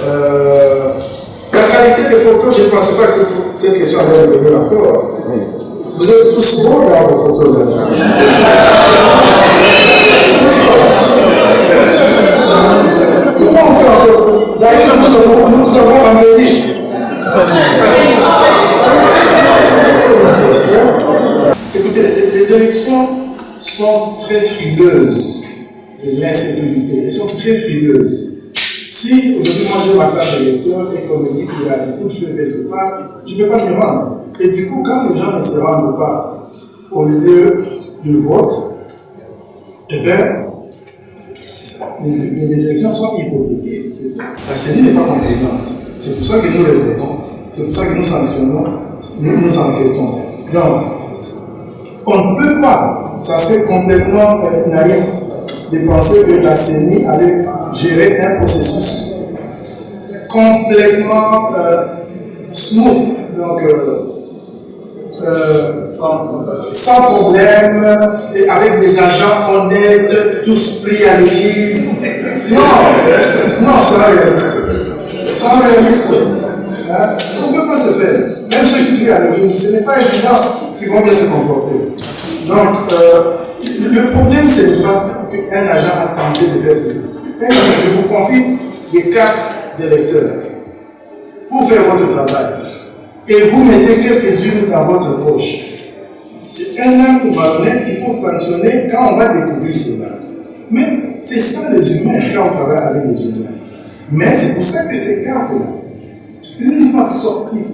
La qualité des photos, je ne pensais pas que cette question allait revenir encore. Vous êtes tous beaux dans vos photos là. Comment on peut encore? D'ailleurs, nous avons amené. Écoutez, les élections sont très frileuses de l'insécurité. Elles sont très frileuses. Si aujourd'hui moi j'ai ma carte d'électeur et qu'on me dit qu'il y a des coups de feu quelque part, je ne vais pas m'y rendre. Et du coup, quand les gens ne se rendent pas au lieu du vote, eh bien, les élections sont hypothéquées. C'est ça. La CENI n'est pas complaisante. C'est pour ça que nous les votons. C'est pour ça que nous sanctionnons, nous enquêtons. Donc, on ne peut pas, ça serait complètement naïf de penser que la CENI allait gérer un processus complètement smooth, donc sans problème, et avec des agents honnêtes, tous pris à l'église. Non, c'est pas réaliste. C'est pas réaliste. Hein? Ça ne peut pas se faire. Même ceux qui prient à l'église, ce n'est pas évident qu'ils vont bien se comporter. Donc, le problème, ce n'est pas qu'un agent a tenté de faire ceci. Je vous confie des cartes d'électeurs pour faire votre travail. Et vous mettez quelques-unes dans votre poche. C'est un acte malhonnête qu'il faut sanctionner quand on va découvrir cela. Mais c'est ça les humains quand on travaille avec les humains. Mais c'est pour ça que ces cartes-là, une fois sorties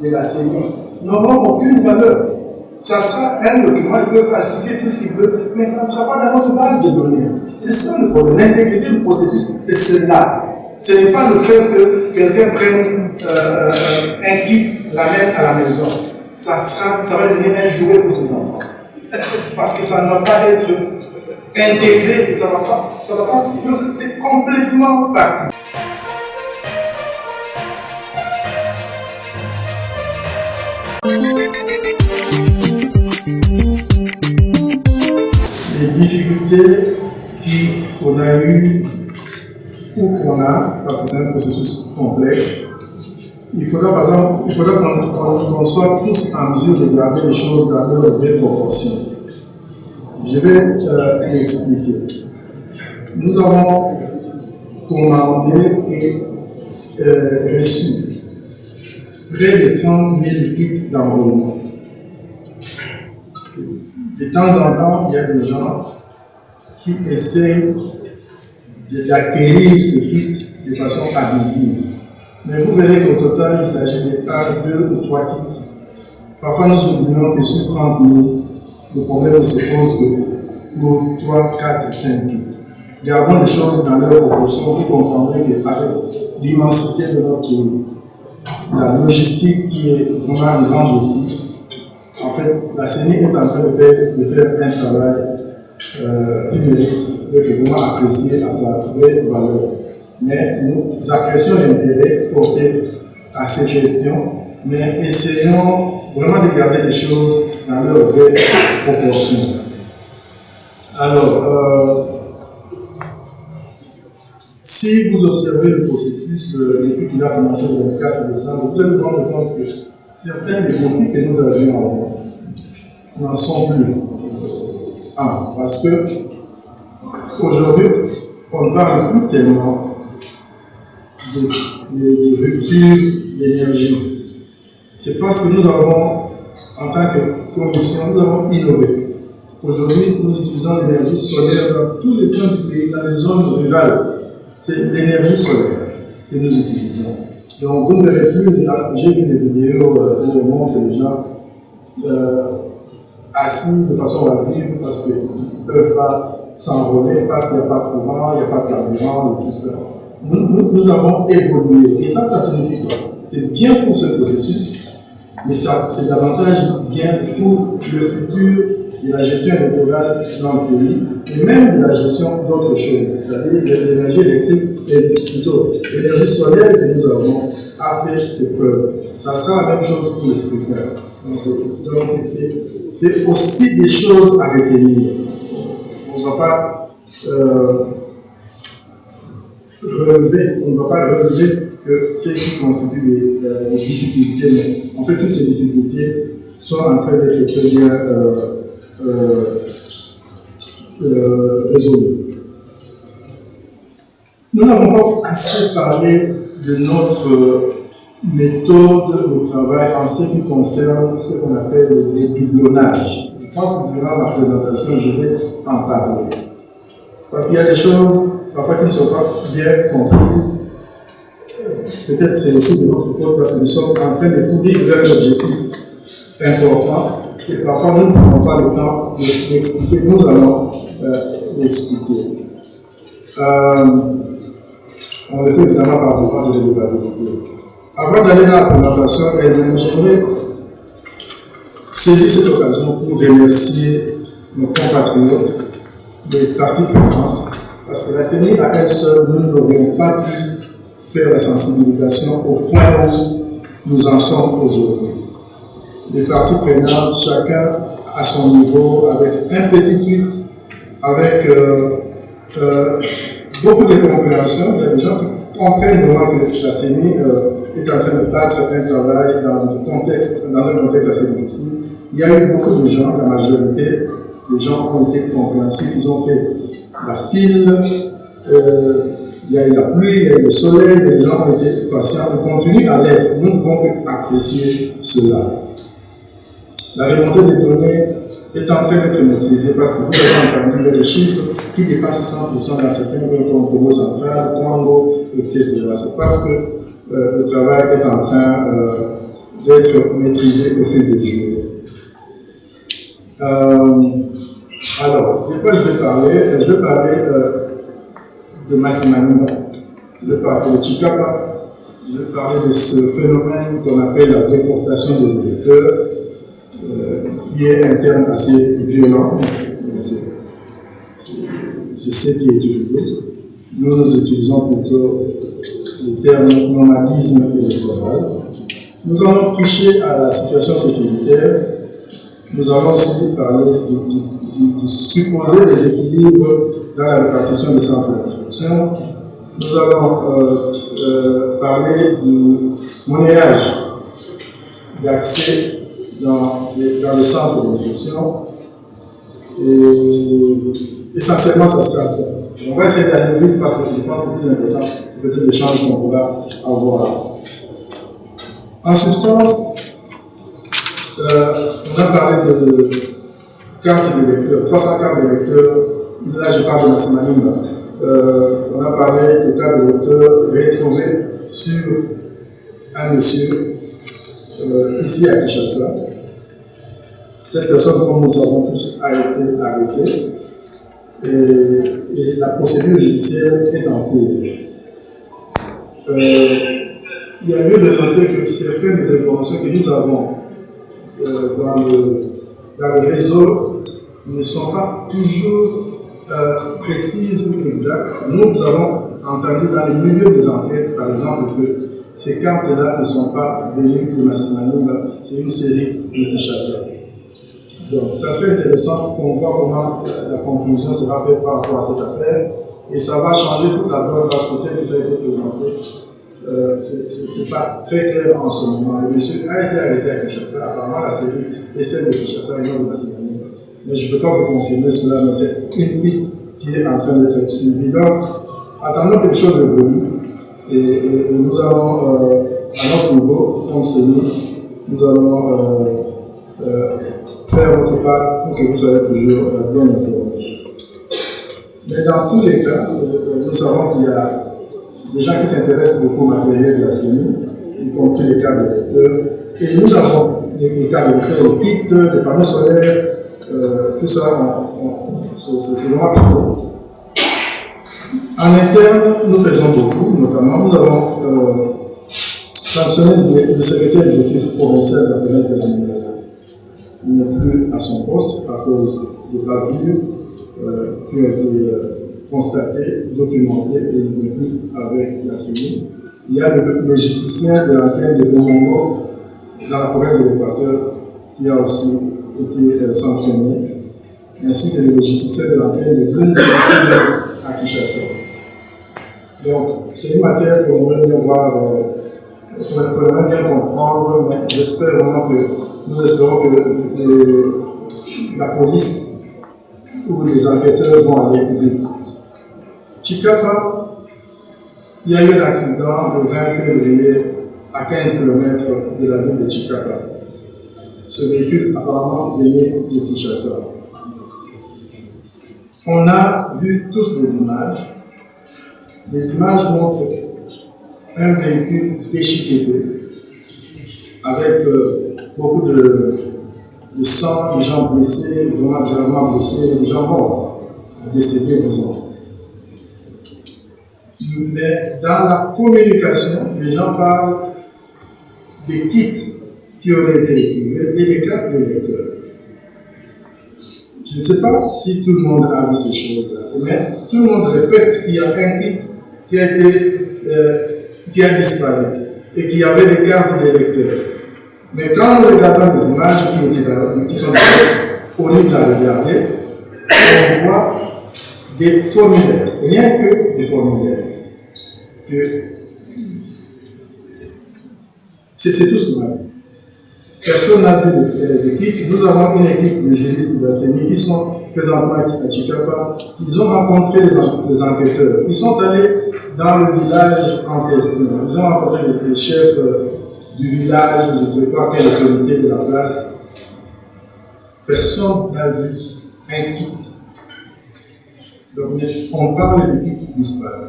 de la CENI, n'auront aucune valeur. Ça sera un document, il peut falsifier tout ce qu'il veut, mais ça ne sera pas dans notre base de données. C'est ça le problème. L'intégrité du processus, c'est cela. Ce n'est pas le fait que quelqu'un prenne un kit, l'amène à la maison. Ça va devenir un jouet pour ses enfants. Parce que ça ne va pas être intégré, ça va pas, c'est complètement parti. Les difficultés qu'on a eues ou qu'on a, parce que c'est un processus complexe, il faudra qu'on soit tous en mesure de garder les choses dans leur vraie proportion. Je vais l'expliquer. Nous avons commandé et reçu près de 30 000 kits d'enrôlement. De temps en temps, il y a des gens qui essayent d'acquérir ces kits de façon abusive. Mais vous verrez qu'au total, il s'agit de 1, 2 ou 3 kits. Parfois, nous oublions que sur 30 000, le problème ne se pose que pour 3, 4, 5 kits. Gardons les choses dans leur proportion, vous comprendrez qu'avec l'immensité de notre pays, la logistique qui est vraiment un grand défi, en fait, la CENI est en train de faire un travail qui mérite d'être vraiment apprécié à sa vraie valeur. Mais nous apprécions l'intérêt porté à ces questions, mais essayons vraiment de garder les choses dans leur vraie proportion. Alors, si vous observez le processus depuis qu'il a commencé le 24 décembre, vous allez vous rendre compte que certains des défis que nous avions avant n'en sont plus. Parce que aujourd'hui, on ne parle plus tellement de rupture d'énergie. C'est parce que nous avons, en tant que commission, nous avons innové. Aujourd'hui, nous utilisons l'énergie solaire dans tous les points du pays, dans les zones rurales. C'est l'énergie solaire que nous utilisons. Donc, vous ne verrez plus, j'ai vu des vidéos où on montre les gens assis de façon oisive parce qu'ils ne peuvent pas s'envoler, parce qu'il n'y a pas de courant, il n'y a pas de carburant et tout ça. Nous avons évolué. Et ça signifie quoi? C'est bien pour ce processus, mais c'est davantage bien pour le futur de la gestion électorale dans le pays et même de la gestion d'autres choses, c'est-à-dire de l'énergie électrique et plutôt l'énergie solaire que nous avons a fait ses preuves. Ça sera la même chose pour les scrutins. Donc c'est aussi des choses à retenir. On ne va pas relever, on ne va pas relever que ce qui constitue des difficultés, mais en fait, toutes ces difficultés sont en train d'être très bien résolues. Nous n'avons pas assez parlé de notre méthode de travail en ce qui concerne ce qu'on appelle le dédoublonnage. Je pense que durant ma présentation, je vais en parler. Parce qu'il y a des choses, parfois, qui ne sont pas bien comprises. Peut-être c'est aussi de notre faute parce que nous sommes en train de courir vers un objectif important et parfois nous n'avons pas le temps de l'expliquer. Nous allons l'expliquer. On le fait évidemment par le droit de l'élevabilité. Avant d'aller dans la présentation elle-même, j'aimerais saisir cette occasion pour remercier nos compatriotes des parties prenantes, parce que la CENI à elle seule, nous n'aurions pas pu faire la sensibilisation au point où nous en sommes aujourd'hui. Les parties prenantes, chacun à son niveau, avec un petit tweet, avec beaucoup de compréhension. Il y a des gens qui comprennent vraiment que la CENI est en train de battre un travail dans un contexte assez difficile. Il y a eu beaucoup de gens, la majorité des gens ont été compréhensifs, ils ont fait la file, il y a eu la pluie, il y a eu le soleil, les gens ont été patients, ils continuent à l'être. Nous ne pouvons qu'apprécier cela. La remontée des données est en train d'être maîtrisée parce que vous avez entendu des chiffres qui dépassent 100% dans certains pays comme Congo central, Congo, etc. C'est parce que le travail est en train d'être maîtrisé au fil des jours. Alors, de quoi je vais parler? Je vais parler de Massimanima, je vais parler de Chikapa, je vais parler de ce phénomène qu'on appelle la déportation des électeurs, qui est un terme assez violent, mais c'est ce qui est utilisé. Nous utilisons plutôt le terme nomadisme électoral. Nous allons toucher à la situation sécuritaire. Nous allons aussi parler du supposé déséquilibre dans la répartition des centres d'instruction. Nous allons parler du monnayage d'accès dans les centres d'instruction. Et essentiellement, ça sera ça. On va essayer d'aller vite parce que je pense que le plus important, c'est peut-être l'échange qu'on pourra avoir. En substance, on a parlé de cartes d'électeurs, 300 cartes d'électeurs. Là, je parle de Massimanima. On a parlé de cartes d'électeurs retrouvées sur un monsieur ici à Kinshasa. Cette personne, comme nous le savons tous, a été arrêtée et la procédure judiciaire est en cours. Il y a lieu de noter que certaines des informations que nous avons dans le réseau ne sont pas toujours précises ou exactes. Nous avons entendu dans le milieu des enquêtes, par exemple, que ces cartes-là ne sont pas venues de Massimanima, c'est une série de Kinshasa. Donc, ça serait intéressant qu'on voit comment la conclusion sera faite par rapport à cette affaire, et ça va changer toute la donne parce que peut-être que ça a été présenté. C'est pas très clair en ce moment. Le monsieur a été arrêté à Kinshasa, apparemment la série est celle de Kinshasa et non de Massimanima. Mais je ne peux pas vous confirmer cela, mais c'est une piste qui est en train d'être suivie. Donc, attendons que les choses évoluent et nous allons, à notre niveau, comme CENI, nous allons faire notre part pour que vous soyez toujours bien informés. Mais dans tous les cas, nous savons qu'il y a des gens qui s'intéressent beaucoup au matériel de la CENI, y compris les cartes d'électeurs. Et nous avons les cartes d'électeurs, les kits, les panneaux solaires, tout ça, c'est vraiment présent. En interne, nous faisons beaucoup, notamment, nous avons sanctionné le secrétaire exécutif provincial de la province de la Minera. Il n'est plus à son poste à cause de bavures qui ont été constatées, documentées et il n'est plus avec la CENI. Il y a le logisticien de l'antenne de Bomongo dans la province de l'Équateur qui a aussi été sanctionné, ainsi que le logisticien de l'antenne de Bundu à Kinshasa. Donc, c'est une matière qu'on aimerait bien voir, qu'on aimerait bien comprendre, mais j'espère vraiment que, nous espérons que la police ou les enquêteurs vont aller vite. Chikapa, il y a eu un accident le 20 février à 15 km de la ville de Chikapa. Ce véhicule apparemment venait de Kinshasa. On a vu tous les images. Les images montrent un véhicule déchiqueté avec beaucoup de sang, des gens blessés, vraiment gravement blessés, des gens morts, décédés, disons. Mais dans la communication, les gens parlent des kits qui auraient été retrouvés et des cartes de lecteur. Je ne sais pas si tout le monde a vu ces choses-là, mais tout le monde répète qu'il y a un kit qui a disparu et qu'il y avait des cartes de lecteur. Mais quand nous regardons les images qui sont horribles à regarder, on voit des formulaires, rien que des formulaires. C'est tout ce qu'on a vu. Personne n'a vu les kits. Nous avons une équipe de juristes de la CENI qui sont présentement à Chikapa. Ils ont rencontré les enquêteurs. Ils sont allés dans le village en question. Ils ont rencontré les chefs du village, je ne sais pas quelle autorité de la place. Personne n'a vu un kit. Donc, on parle de kits disparus.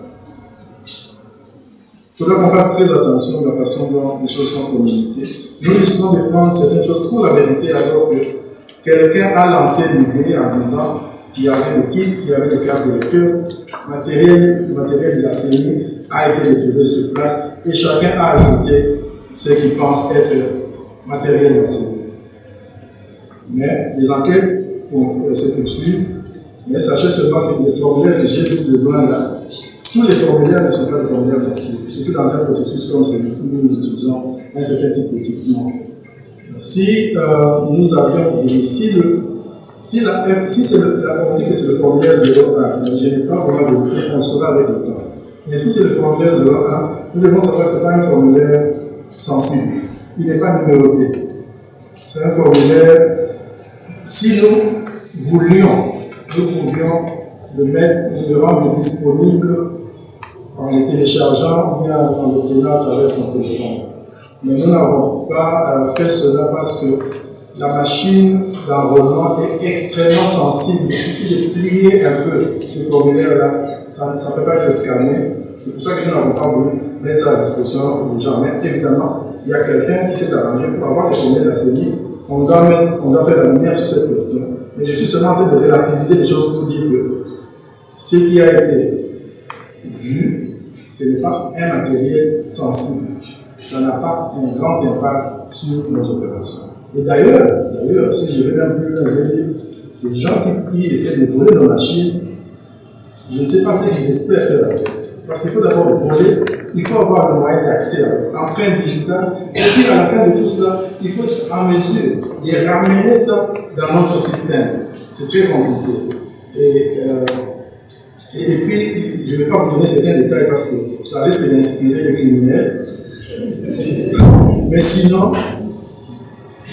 Il faudra qu'on fasse très attention à la façon dont les choses sont communiquées. Nous risquons de prendre certaines choses pour la vérité alors que quelqu'un a lancé l'idée en disant qu'il y avait des kits, qu'il y avait des cartes de lecteur, le matériel de la CENI a été retrouvé sur place et chacun a ajouté ce qu'il pense être matériel de la CENI. Mais les enquêtes se poursuivent, mais sachez seulement que les formulaires que j'ai vus de loin là, tous les formulaires ne sont pas des formulaires sensibles, surtout dans un processus comme celui-ci où nous utilisons un certain type d'équipement. Si nous avions voulu, si c'est on dit que c'est le formulaire 01, je n'ai pas vraiment de prix, on le saura avec le temps. Mais si c'est le formulaire 01, nous devons savoir que ce n'est pas un formulaire sensible. Il n'est pas numéroté. C'est un formulaire, si nous voulions, nous pouvions le rendre disponible en le téléchargeant ou bien en l'obtenant à travers son téléphone. Mais nous n'avons pas fait cela parce que la machine d'enrôlement est extrêmement sensible. Il suffit de plier un peu ce formulaire-là, ça ne peut pas être scanné. C'est pour ça que nous n'avons pas voulu mettre ça à la disposition des gens. Mais évidemment, il y a quelqu'un qui s'est arrangé pour avoir les formulaires de la CENI. On doit faire la lumière sur cette question. Mais je suis seulement en train de relativiser les choses pour dire que ce qui a été vu, ce n'est pas un matériel sensible. Ça n'a pas un grand impact sur nos opérations. Et d'ailleurs, si je vais même plus loin, je vais dire, ces gens qui essaient de voler nos machines, je ne sais pas ce qu'ils espèrent faire avec. Parce qu'il faut d'abord le voler, il faut avoir le moyen d'accès à l'empreinte digitale, et puis à la fin de tout cela, il faut être en mesure de ramener ça dans notre système. C'est très compliqué. Et puis, je ne vais pas vous donner certains détails parce que ça risque d'inspirer les criminels. Mais sinon,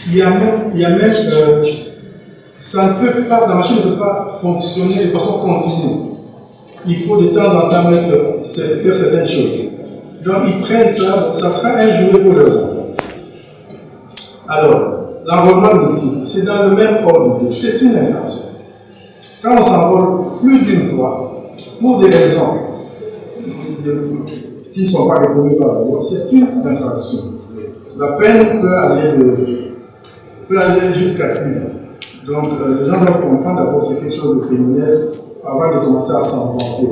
il y a même ça ne peut pas, la machine ne peut pas fonctionner de façon continue. Il faut de temps en temps faire certaines choses. Donc ils prennent ça, ça sera un jouet pour leurs enfants. Alors, l'enrôlement multiple, c'est dans le même ordre, c'est une infraction. Quand on s'enrôle plus d'une fois, pour des raisons qui ne sont pas reconnues par la loi, c'est une infraction. La peine peut aller jusqu'à 6 ans. Donc, les gens doivent comprendre d'abord que c'est quelque chose de criminel avant de commencer à s'en vanter.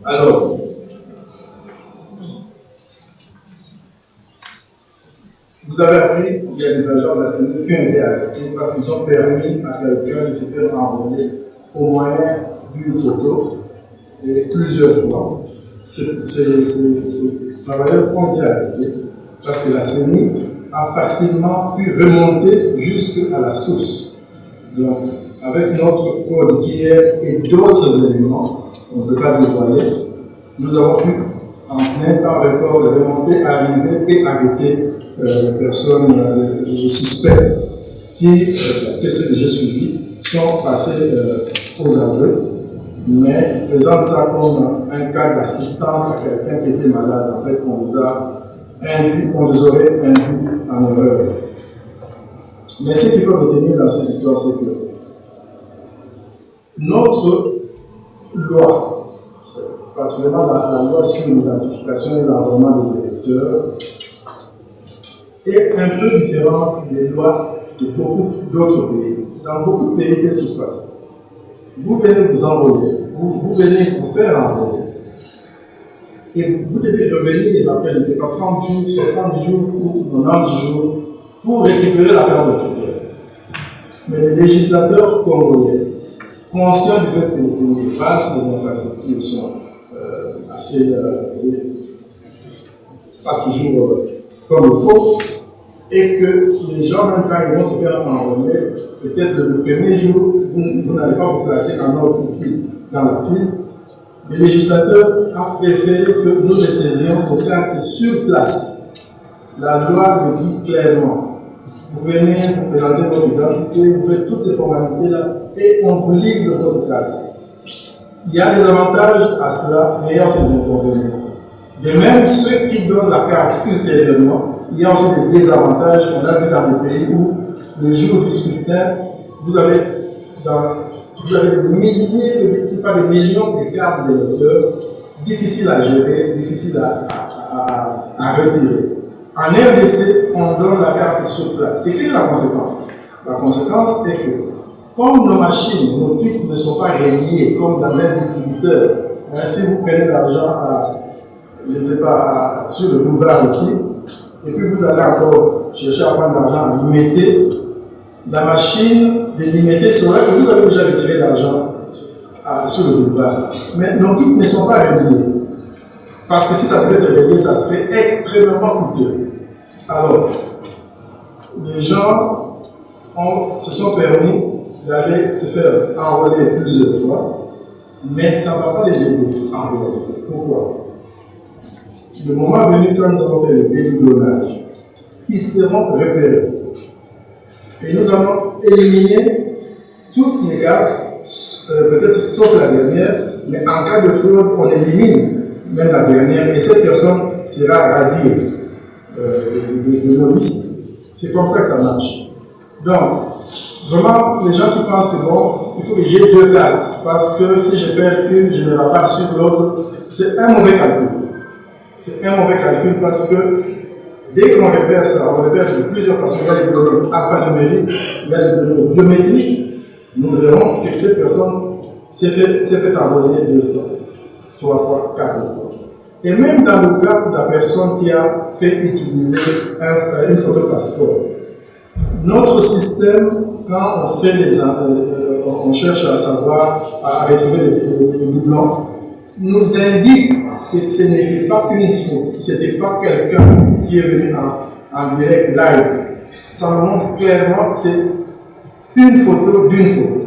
Alors, vous avez appris qu'il y a des agents de la CENI qui ont été arrêtés parce qu'ils ont permis à quelqu'un de se faire enrôler au moyen d'une photo et plusieurs fois. Ces travailleurs ont été arrêtés parce que la CENI a facilement pu remonter jusqu'à la source. Donc, avec notre code d'hier et d'autres éléments, on ne peut pas dévoiler, nous avons pu en plein temps record remonter, arriver et arrêter les personnes, les suspects qui, après ce que j'ai suivi, sont passés aux aveux, mais ils présentent ça comme un cas d'assistance à quelqu'un qui était malade. En fait, on les aurait induits en erreur. Mais ce qu'il faut retenir dans cette histoire, c'est que notre loi, particulièrement la loi sur l'identification et l'enrôlement des électeurs, est un peu différente des lois de beaucoup d'autres pays. Dans beaucoup de pays, qu'est-ce qui se passe? Vous venez vous enrôler, vous venez vous faire enrôler, et vous devez revenir après, je ne sais pas, 30 jours, 60 jours ou 90 jours pour récupérer la carte d'identité. Mais les législateurs congolais, conscients du fait que les bases des infrastructures sont assez pas toujours comme il faut, et que les gens, même quand ils vont se faire enrôler, peut-être le premier jour, vous n'allez pas vous placer en ordre dans la file. Le législateur a préféré que nous recevions nos cartes sur place. La loi le dit clairement. Vous venez, vous présentez votre identité, vous faites toutes ces formalités-là et on vous livre votre carte. Il y a des avantages à cela, mais il y a aussi des inconvénients. De même, ceux qui donnent la carte ultérieurement, il y a aussi des désavantages. On a vu dans des pays où, le jour du scrutin, vous avez des milliers, si pas des millions de cartes d'électeurs, difficiles à gérer, difficiles à retirer. En RDC, on donne la carte sur place. Et quelle est la conséquence? La conséquence est que, comme nos machines, nos kits ne sont pas reliés comme dans un distributeur, hein, si vous prenez l'argent je ne sais pas, sur le boulevard ici, et puis vous allez encore chercher à prendre l'argent à limiter, la machine de limiter saura que vous avez déjà retiré l'argent sur le boulevard. Mais nos kits ne sont pas reliés. Parce que si ça pouvait être relié, ça serait extrêmement coûteux. Alors, les gens se sont permis d'aller se faire enrôler plusieurs fois, mais ça ne va pas les aider en réalité. Pourquoi? Le moment venu, quand nous avons fait le dédoublonnage, ils seront repérés. Et nous allons éliminer toutes les cartes, peut-être sauf la dernière, mais en cas de fraude, on élimine même la dernière, et cette personne sera radiée de nos listes. C'est comme ça que ça marche. Donc, vraiment, les gens qui pensent que bon, il faut que j'ai deux cartes, parce que si je perds une, je ne la passe sur l'autre, c'est un mauvais calcul. C'est un mauvais calcul parce que dès qu'on repère ça, on repère de plusieurs façons. Il y a des données alphanumériques, il y a des données biométriques. Nous verrons que cette personne s'est fait envoyer 2 fois, 3 fois, 4 fois. Et même dans le cas de la personne qui a fait utiliser une photo passeport, notre système, quand on fait on cherche à savoir, à retrouver les doublons, nous indique que ce n'était pas une photo, ce n'était pas quelqu'un qui est venu en direct live. Ça nous montre clairement que c'est une photo d'une photo.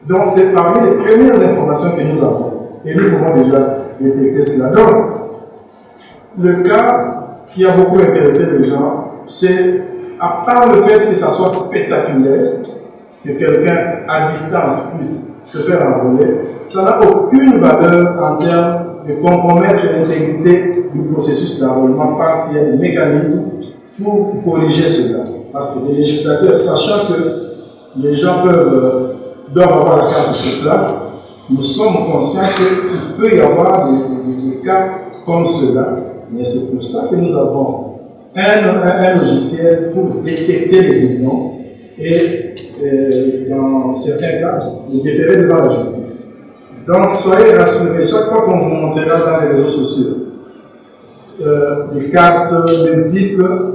Donc c'est parmi les premières informations que nous avons. Et nous pouvons déjà détecter cela. Donc, le cas qui a beaucoup intéressé les gens, c'est, à part le fait que ça soit spectaculaire, que quelqu'un à distance puisse se faire enrôler, ça n'a aucune valeur en termes de compromettre l'intégrité du processus d'enrôlement parce qu'il y a des mécanismes pour corriger cela. Parce que les législateurs, sachant que les gens doivent avoir la carte sur place, nous sommes conscients qu'il peut y avoir des cas comme cela. Mais c'est pour ça que nous avons un logiciel pour détecter les doublons et dans certains cas, les déférer devant la justice. Donc, soyez rassurés, chaque fois qu'on vous montrera dans les réseaux sociaux des cartes multiples,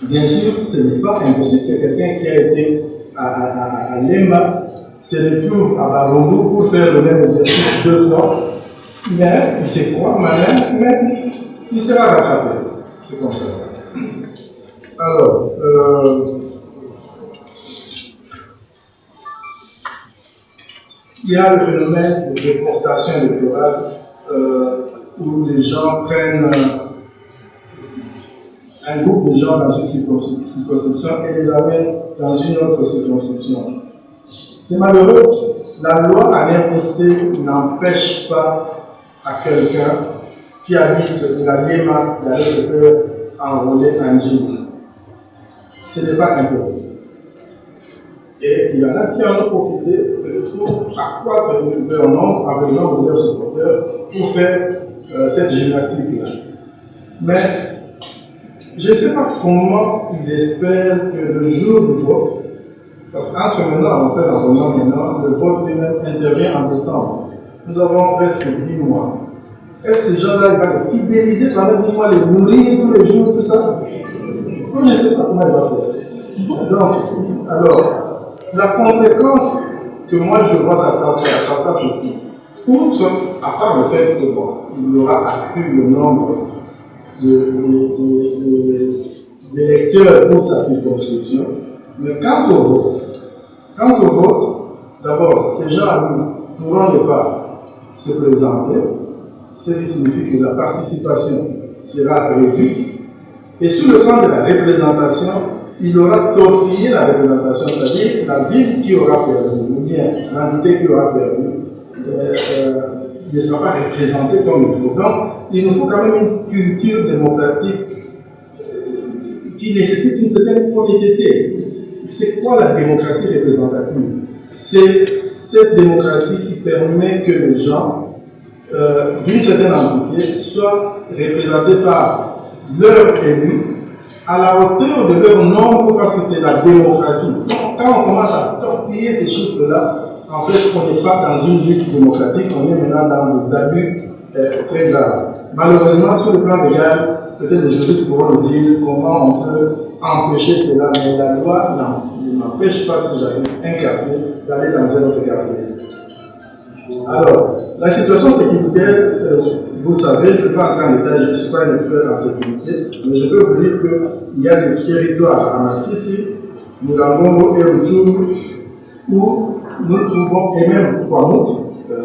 bien sûr, ce n'est pas impossible que quelqu'un qui a été à Lemba se retrouve à Barondo pour faire le même exercice 2 fois, mais il se croit malin, mais il sera rattrapé. C'est comme ça. Alors, il y a le phénomène de déportation électorale où les gens prennent un groupe de gens dans une circonscription et les amènent dans une autre circonscription. C'est malheureux. La loi à l'RDC n'empêche pas à quelqu'un qui habite la Lima d'aller se faire enrôler en Djibouti. Ce n'est pas interdit. Et il y en a qui en ont profité pour accroître leur nombre avec le nombre de leurs supporters pour faire cette gymnastique-là. Mais je ne sais pas comment ils espèrent que le jour du vote, parce qu'entre maintenant, on fait l'enrôlement maintenant, le vote lui-même intervient en décembre. Nous avons presque 10 mois. Est-ce que ces gens-là, ils vont les fidéliser pendant 10 mois, les nourrir tous les jours, tout ça? Moi, je ne sais pas comment ils vont faire. Donc, alors, la conséquence que moi je vois, ça se passe aussi. Outre, à part le fait que bon, il aura accru le nombre d'électeurs pour sa circonscription, mais quant au vote, d'abord, ces gens ne pourront pas se présenter, ce qui signifie que la participation sera réduite, et sur le plan de la représentation, il aura tortillé la représentation, c'est-à-dire la ville qui aura perdu, ou bien l'entité qui aura perdu, ne sera pas représentée comme il faut. Donc, il nous faut quand même une culture démocratique qui nécessite une certaine honnêteté. C'est quoi la démocratie représentative? C'est cette démocratie qui permet que les gens d'une certaine entité soient représentés par leurs élus à la hauteur de leur nombre, parce que c'est la démocratie. Donc, quand on commence à torpiller ces chiffres-là, en fait, on n'est pas dans une lutte démocratique, on est maintenant dans des abus très graves. Malheureusement, sur le plan légal, peut-être les juristes pourront nous dire comment on peut empêcher cela, mais la loi ne m'empêche pas, si j'arrive un quartier, d'aller dans un autre quartier. Alors, la situation sécuritaire, vous le savez, je ne vais pas entrer en détail, je ne suis pas un expert en sécurité, mais je peux vous dire qu'il y a des territoires à Massissi, Mugangongo et Rutshuru, où nous pouvons, et même Kwamout,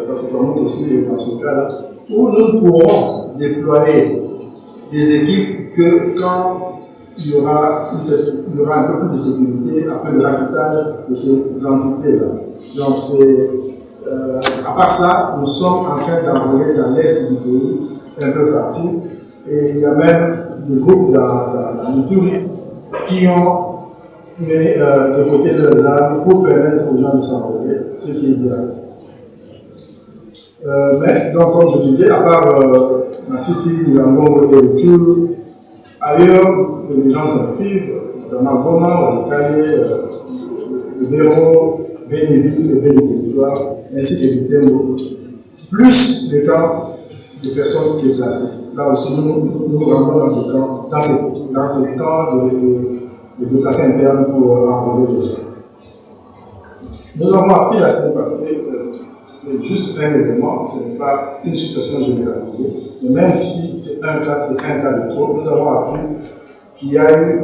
parce que Kwamout aussi est dans ce cas-là, où nous pourrons déployer des équipes que quand il y aura un peu plus de sécurité après le ratissage de ces entités-là. Donc, à part ça, nous sommes en train d'envoyer dans l'est du pays, un peu partout, et il y a même des groupes dans l'Ituri qui ont mis de côté leurs armes pour permettre aux gens de s'envoler, ce qui est bien. Mais, donc, comme je disais, à part Massissi, Mugangongo et Rutshuru, ailleurs, les gens s'inscrivent, notamment Goma, Walikale, le Béro, Bénéville et Béni-Territoire, ainsi que Butembo, plus le camp de personnes déplacées. Là aussi, nous rentrons dans ce camp, dans ce camp de déplacés internes pour enrôler les gens. Nous avons appris la semaine passée, juste un élément, ce n'est pas une situation généralisée, mais même si c'est un cas de trop, nous avons appris qu'il y a eu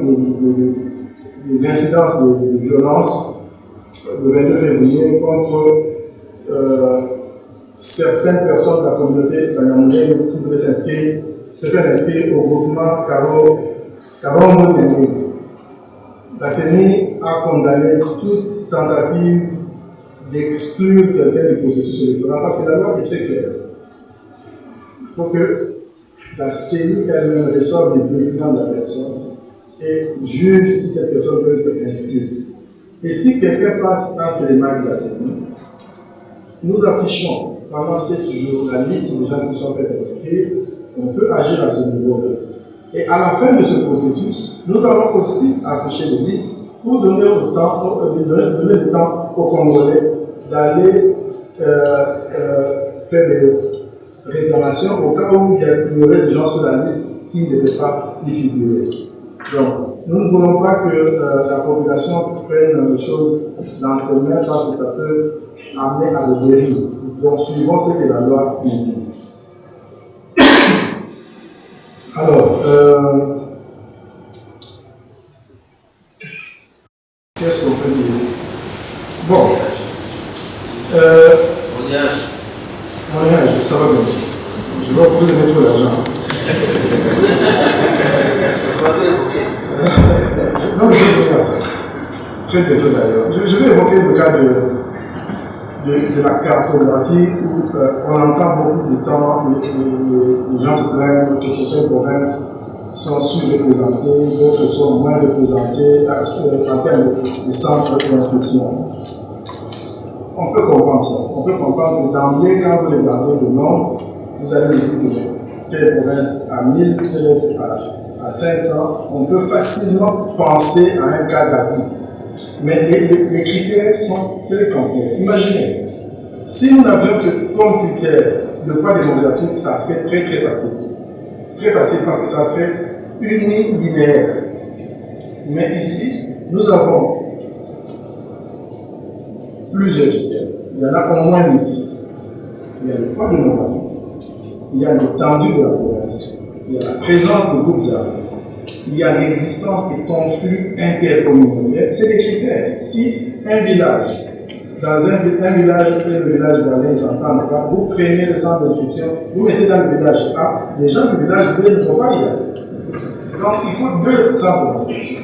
des incidences de violence le 22 février contre certaines personnes de la communauté banyamulenge qui voulaient se faire inscrire au groupement Karongo Nyangezi. La CENI a condamné toute tentative d'exclure quelqu'un du processus électoral parce que la loi est très claire. Il faut que la CENI elle-même reçoive les documents de la personne et juge si cette personne peut être inscrite. Et si quelqu'un passe entre les mains de la CENI, nous affichons pendant 7 jours la liste des gens qui sont fait inscrire, on peut agir à ce niveau-là. Et à la fin de ce processus, nous allons aussi afficher des listes pour donner le temps aux Congolais d'aller faire des réclamations au cas où il y aurait des gens sur la liste qui ne devaient pas y figurer. Donc, nous ne voulons pas que la population prenne les choses dans ses mains parce que ça peut amener à des dérives. Donc, suivons ce que la loi nous dit. Alors, qu'est-ce qu'on peut dire? Bon, ça va bien. Je vois que vous aimez trop l'argent. Non, mais je vais revenir à ça. Très bientôt d'ailleurs. Je vais évoquer le cas de la cartographie où on entend beaucoup de temps, les gens se plaignent que certaines provinces sont sous-représentées, d'autres sont moins représentées en termes de centres d'inscription. On peut comprendre ça. On peut comprendre que d'emblée, quand vous regardez le nom, vous allez me dire que telle province à 1000, telle autre à 500, on peut facilement penser à un cas d'appui. Mais les critères sont très complexes. Imaginez, si nous n'avions que comme critère le poids démographique, ça serait très très facile. Très facile parce que ça serait unilinéaire. Mais ici, nous avons plusieurs critères. Il y en a au moins 8. Il y a le poids démographique, il y a l'étendue de la province, il y a la présence de groupes armés, il y a l'existence des conflits intercommunautaires. C'est des critères. Si un village, dans un village et le village voisin ne s'entendent pas, vous prenez le centre d'inscription, vous mettez dans le village A, les gens du village B ne vont pas y aller. Donc il faut 2 centres d'inscription.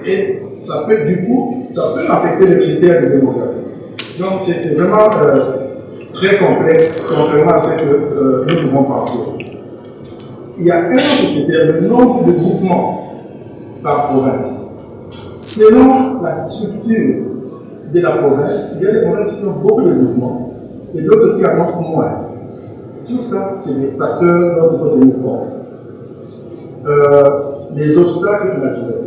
Et ça peut, du coup, ça peut affecter les critères de démographie. Donc c'est vraiment très complexe, contrairement à ce que nous pouvons penser. Il y a un autre critère, le nombre de groupements par province. Selon la structure de la province, il y a des provinces qui ont beaucoup de groupements et d'autres qui en ont moins. Tout ça, c'est des facteurs dont il faut tenir compte. Les obstacles naturels.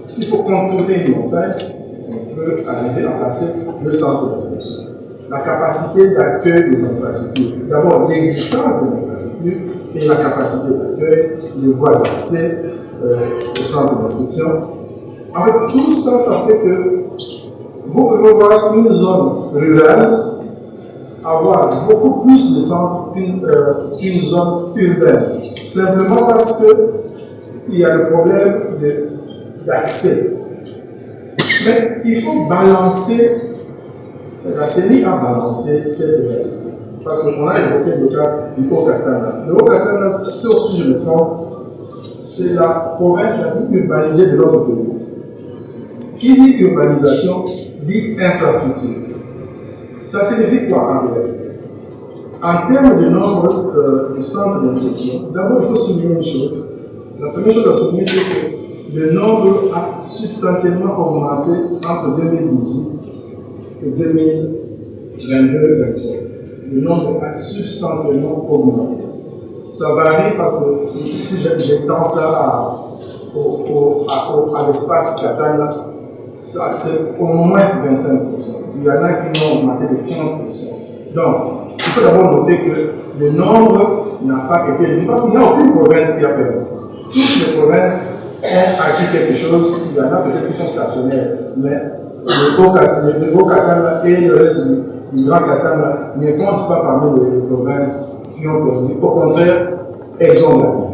S'il faut contourner une montagne, on peut arriver à passer le centre d'inscription. La capacité d'accueil des infrastructures. D'abord, l'existence des infrastructures et la capacité d'accueil, les voies d'accès au centre d'inscription. En fait, tout ça, ça fait que vous pouvez voir une zone rurale avoir beaucoup plus de centres qu'une zone urbaine. Simplement parce qu'il y a le problème d'accès. Mais il faut balancer, la CENI a balancé cette réalité. Parce qu'on a évoqué le cas du Haut-Katanga. Le Haut-Katanga, sauf si je me trompe, c'est la province la plus urbanisée de notre pays. Qui dit urbanisation dit infrastructure. Ça signifie quoi en réalité? En termes de nombre de centres d'instruction, d'abord il faut souligner une chose. La première chose à souligner, c'est que le nombre a substantiellement augmenté entre 2018 et 2022-2023. Le nombre a substantiellement augmenté. Ça varie parce que si j'étends ça à l'espace Katanga, c'est au moins 25%. Il y en a qui ont augmenté de 30%. Donc, il faut d'abord noter que le nombre n'a pas été réduit parce qu'il n'y a aucune province qui a perdu. Toutes les provinces ont acquis quelque chose. Il y en a peut-être qui sont stationnaires, mais le Haut-Katanga et le reste du Grand Katanga ne comptent pas parmi les provinces qui ont perdu. Au contraire, elles ont gagné.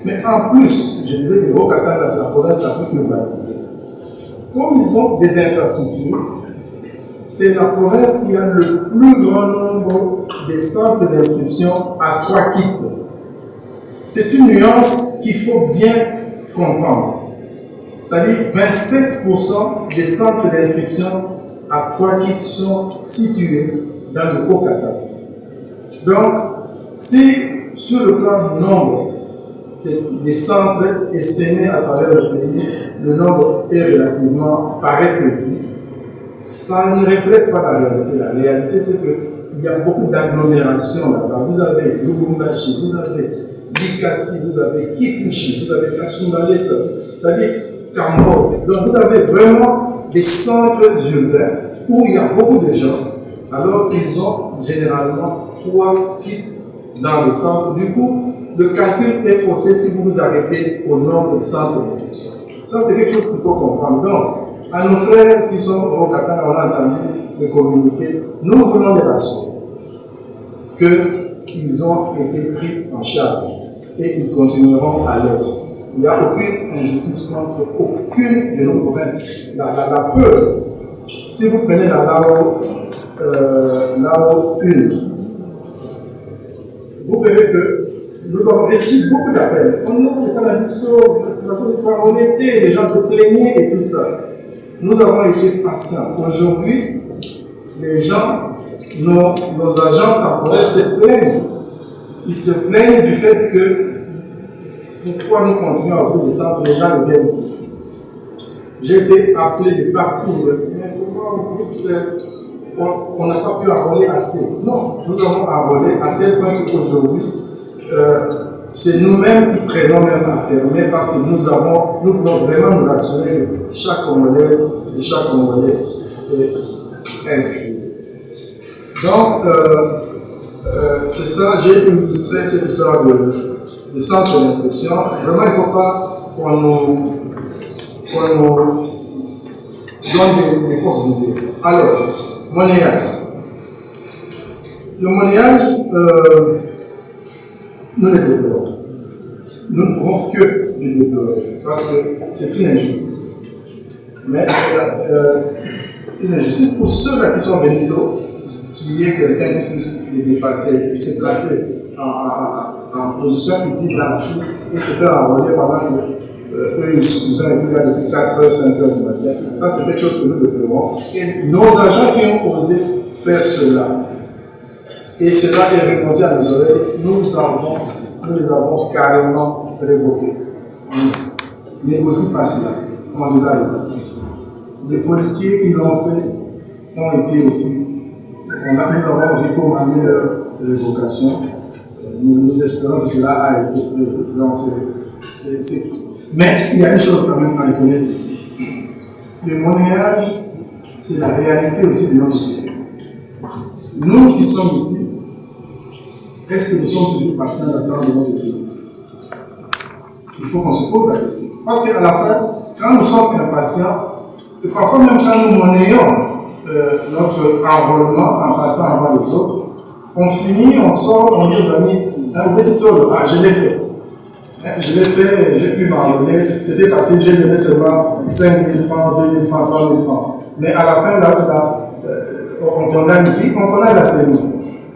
Mais en plus, je disais que le Haut-Katanga, c'est la province la plus urbanisée. Comme ils ont des infrastructures, c'est la province qui a le plus grand nombre de centres d'inscription à 3 kits. C'est une nuance qu'il faut bien comprendre. C'est-à-dire 27% des centres d'inscription à 3 kits sont situés dans le Haut-Katanga. Donc, si sur le plan du nombre, des centres essaimés à travers le pays, le nombre est relativement paraît petit, ça ne reflète pas la réalité. La réalité, c'est qu'il y a beaucoup d'agglomérations là-bas. Vous avez Lubumbashi, vous avez Likasi, vous avez Kikuchi, vous avez Kasumbalesa, c'est-à-dire Cambodge. Donc vous avez vraiment des centres urbains où il y a beaucoup de gens, alors qu'ils ont généralement 3 kits dans le centre. Du coup, le calcul est faussé si vous vous arrêtez au nombre de centres d'inscription. Ça, c'est quelque chose qu'il faut comprendre. Donc, à nos frères qui sont au Katanga, on a entendu de communiquer, nous voulons les rassurer qu'ils ont été pris en charge et ils continueront à l'être. Il n'y a aucune injustice contre aucune de nos provinces. La preuve, si vous prenez la LAO 1, vous verrez que nous avons reçu beaucoup d'appels. On n'a pas la mission, on était, les gens se plaignaient et tout ça. Nous avons été patients. Aujourd'hui, les gens, nos agents temporaires se plaignent. Ils se plaignent du fait que pourquoi nous continuons à ouvrir le centre, les gens le viennent. J'ai été appelé de partout. Mais pourquoi on n'a pas pu enrôler assez? Non, nous avons enrôlé à tel point qu'aujourd'hui, c'est nous-mêmes qui prenons même à fermer parce que nous voulons vraiment nous assurer que chaque Congolaise et chaque Congolais est inscrit. Donc, c'est ça, j'ai illustré cette histoire de centre d'inscription. Vraiment, il ne faut pas qu'on nous donne des fausses idées. Alors, monnayage. Le monnayage, nous le déplorons. Nous ne pouvons que le déplorer parce que c'est une injustice. Mais une injustice pour ceux-là qui sont bénito, qu'il y ait quelqu'un qui puisse les dépasser, se placer en position utile dans la cour et se faire envoyer pendant que eux ils ont été là depuis 4 h, 5 h du matin. Ça, c'est quelque chose que nous déplorons. Et nos agents qui ont osé faire cela, et cela est répondu à nos oreilles, nous les avons carrément révoqués. On négocie pas cela, on les a révoqués. Les policiers qui l'ont fait ont été aussi, nous avons recommandé leur révocation. Nous espérons que cela a été fait. Donc, mais il y a une chose quand même à reconnaître ici. Le monnayage, c'est la réalité aussi de notre société. Nous qui sommes ici, est-ce que nous sommes toujours patients d'attendre notre pays? Il faut qu'on se pose la question. Parce qu'à la fin, quand nous sommes impatients, et parfois même quand nous monnayons notre enrôlement en passant avant les autres, on finit, on sort, on dit aux amis, je l'ai fait. Je l'ai fait, j'ai pu m'enrôler, c'était facile, j'ai donné seulement 5 000 francs, 2 000 francs, 3 000 francs. Mais à la fin, on condamne qui? On condamne la CENI.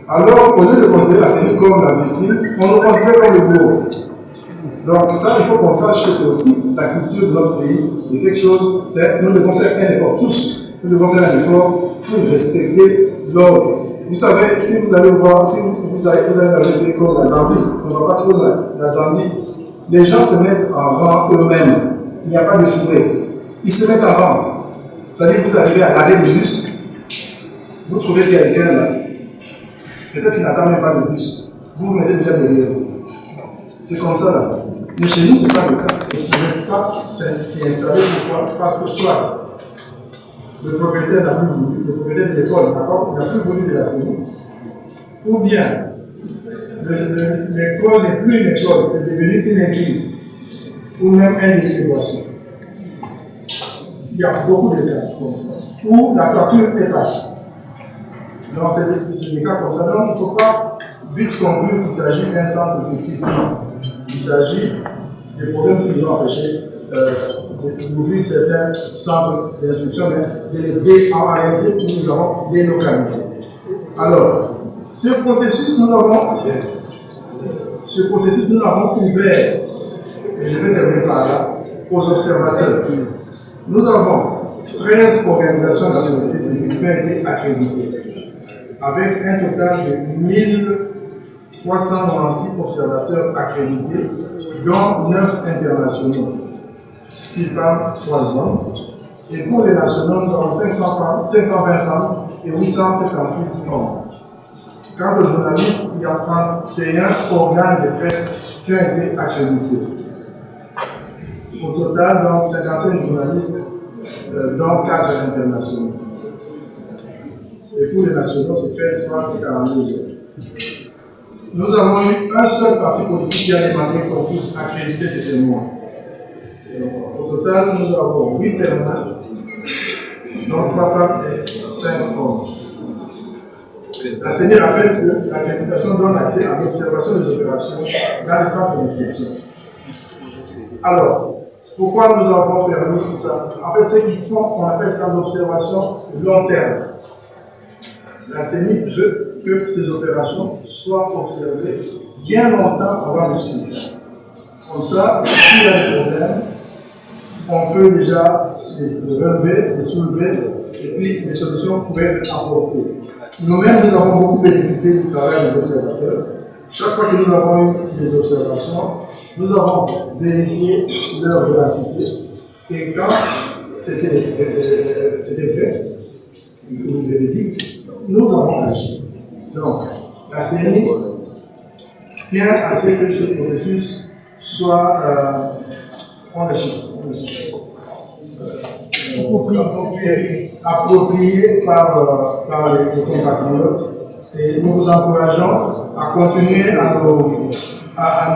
Alors, au lieu de considérer la CENI comme la victime, on nous considère comme le bourreau. Donc ça, il faut qu'on sache que c'est aussi la culture de notre pays. C'est quelque chose, nous devons faire un effort tous. Nous devons faire un effort pour respecter l'ordre. Vous savez, si vous allez voir, si vous allez dans un pays comme la Zambie, on ne va pas trop loin, la Zambie, les gens se mettent en rang eux-mêmes. Il n'y a pas de fourré. Ils se mettent en rang. C'est-à-dire que vous arrivez à l'arrêt du bus, vous trouvez quelqu'un là, peut-être qu'il n'attend même pas de bus, vous vous mettez déjà derrière. C'est comme ça là. Mais chez nous, ce n'est pas le cas. Vous ne pouvez pas s'y installer. Pourquoi? Parce que soit le propriétaire n'a plus voulu, le propriétaire de l'école n'a plus voulu de la CENI, ou bien l'école n'est plus une école, c'est devenu une église, ou même un lieu de boisson. Il y a beaucoup de cas comme ça, où la facture est basse. Donc c'est des cas comme ça. Donc il ne faut pas vite conclure qu'il s'agit d'un centre fictif. Il s'agit des problèmes qui nous ont empêchés d'ouvrir certains centres d'instruction, mais de les en réalité que nous avons délocalisés. Alors, ce processus, nous l'avons ouvert, et je vais terminer par là, aux observateurs. Nous avons 13 organisations de la société civile qui ont été accréditées, avec un total de 1396 observateurs accrédités, dont 9 internationaux, 6 femmes, 3 hommes. Et pour les nationaux, nous avons 520 femmes et 856 hommes. Quant aux journalistes, il y a 31 organes de presse qui ont été accrédités. Au total, donc 55 journalistes, dont 4 internationaux. Et pour les nationaux, c'est 13 femmes et 42 hommes. Nous avons eu un seul parti politique qui a demandé qu'on puisse accréditer ces témoins. Au total, nous avons 8 témoins, donc 3 femmes et 5 hommes. La CENI rappelle que l'accréditation donne accès à l'observation des opérations dans les centres d'inscription. Alors, pourquoi nous avons permis tout ça? En fait, c'est qu'ils font, on appelle ça l'observation long terme. La CENI veut que ces opérations soient observées bien longtemps avant le suivre. Comme ça, s'il y a des problèmes, on peut déjà les relever, les soulever, et puis les solutions pourraient être apportées. Nous-mêmes, nous avons beaucoup bénéficié du travail des observateurs. Chaque fois que nous avons eu des observations, nous avons vérifié leur véracité. Et quand c'était vrai, ou véridique, nous avons agi. Donc, la CENI tient à ce que ce processus soit approprié par les compatriotes. Et nous vous encourageons à continuer à nous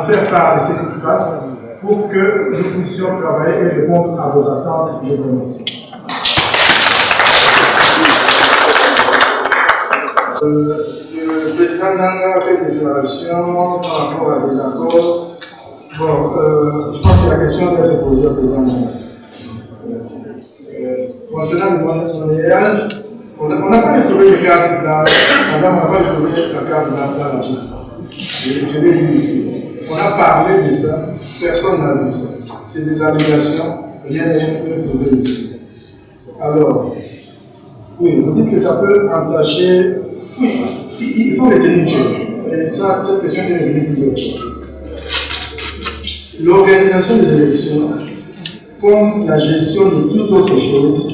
faire part de ce qui se passe pour que nous puissions travailler et répondre à vos attentes. Je vous remercie. Le président Nanga a fait une déclaration par rapport à des accords. Bon, je pense que la question doit être posée au président Nanga. Concernant les monnayages, on n'a pas trouvé le cadre dans madame n'a pas trouvé le cadre dans la vie. Je l'ai vu ici. On a parlé de ça, personne n'a vu ça. C'est des allégations, rien n'est trouvé ici. Alors, oui, vous dites que ça peut entacher. Oui, il faut les tenir Dieu. Et ça, cette question est revenue plusieurs fois. L'organisation des élections, comme la gestion de toute autre chose,